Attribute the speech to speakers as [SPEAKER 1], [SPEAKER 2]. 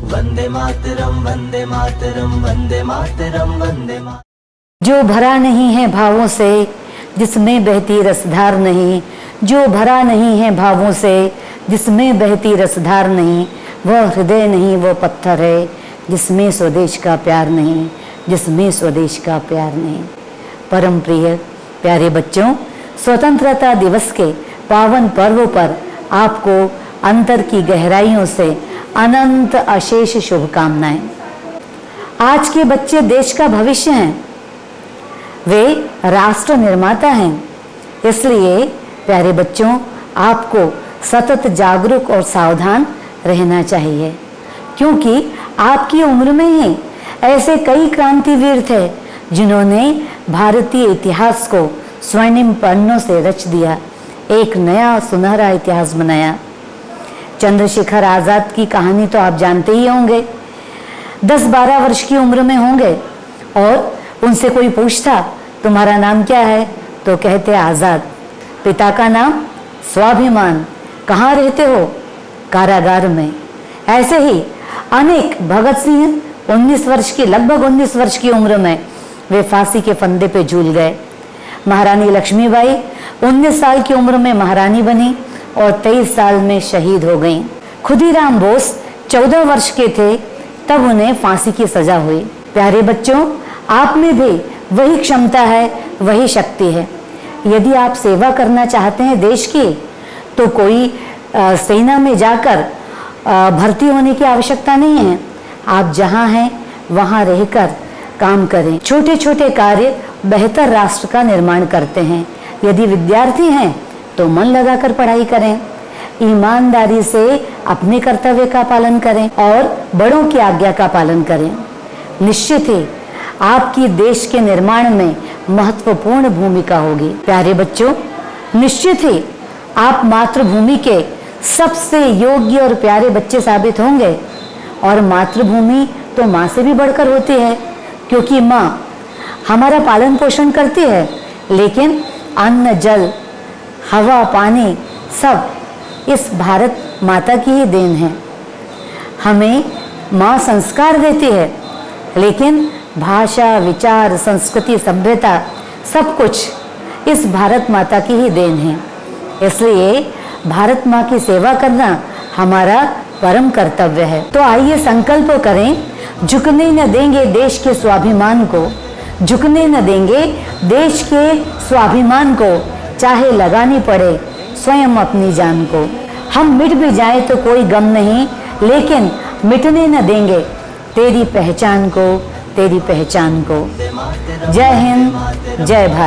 [SPEAKER 1] वंदे मातरम वंदे मातरम वंदे मातरम वंदे मातरम।
[SPEAKER 2] जो भरा नहीं है भावों से जिसमें बहती रसधार नहीं, जो भरा नहीं है भावों से जिसमें बहती रसधार नहीं, वह हृदय नहीं वो पत्थर है जिसमें स्वदेश का प्यार नहीं, जिसमें स्वदेश का प्यार नहीं। परम प्रिय प्यारे बच्चों, स्वतंत्रता दिवस के पावन पर्व पर आपको अंतर की गहराइयों से अनंत अशेष शुभकामनाएं। आज के बच्चे देश का भविष्य हैं, वे राष्ट्र निर्माता हैं। इसलिए प्यारे बच्चों, आपको सतत जागरूक और सावधान रहना चाहिए, क्योंकि आपकी उम्र में ही ऐसे कई क्रांतिवीर थे जिन्होंने भारतीय इतिहास को स्वर्णिम पन्नों से रच दिया, एक नया सुनहरा इतिहास बनाया। चंद्रशेखर आजाद की कहानी तो आप जानते ही होंगे। 10-12 वर्ष की उम्र में होंगे और उनसे कोई पूछता तुम्हारा नाम क्या है, तो कहते आजाद। पिता का नाम स्वाभिमान। कहाँ रहते हो? कारागार में। ऐसे ही अनेक, भगत सिंह 19 वर्ष की, लगभग 19 वर्ष की उम्र में वे फांसी के फंदे पे झूल गए। महारानी लक्ष्मीबाई 19 साल की उम्र में महारानी बनी और 23 साल में शहीद हो गईं। खुदीराम बोस 14 वर्ष के थे तब उन्हें फांसी की सजा हुई। प्यारे बच्चों, आप में भी वही क्षमता है, वही शक्ति है। यदि आप सेवा करना चाहते हैं देश की, तो कोई सेना में जाकर भर्ती होने की आवश्यकता नहीं है। आप जहां हैं वहां रहकर काम करें। छोटे छोटे कार्य बेहतर राष्ट्र का निर्माण करते हैं। यदि विद्यार्थी हैं तो मन लगाकर पढ़ाई करें, ईमानदारी से अपने कर्तव्य का पालन करें और बड़ों की आज्ञा का पालन करें। निश्चित ही आपकी देश के निर्माण में महत्वपूर्ण भूमिका होगी। प्यारे बच्चों, निश्चित ही आप मातृभूमि के सबसे योग्य और प्यारे बच्चे साबित होंगे। और मातृभूमि तो माँ से भी बढ़कर होती है, क्योंकि माँ हमारा पालन पोषण करती है, लेकिन अन्न, जल, हवा, पानी सब इस भारत माता की ही देन है। हमें माँ संस्कार देती है, लेकिन भाषा, विचार, संस्कृति, सभ्यता सब कुछ इस भारत माता की ही देन है। इसलिए भारत माँ की सेवा करना हमारा परम कर्तव्य है। तो आइए संकल्प करें, झुकने न देंगे देश के स्वाभिमान को, झुकने न देंगे देश के स्वाभिमान को, चाहे लगानी पड़े स्वयं अपनी जान को। हम मिट भी जाए तो कोई गम नहीं, लेकिन मिटने न देंगे तेरी पहचान को, तेरी पहचान को। जय हिंद, जय भारत।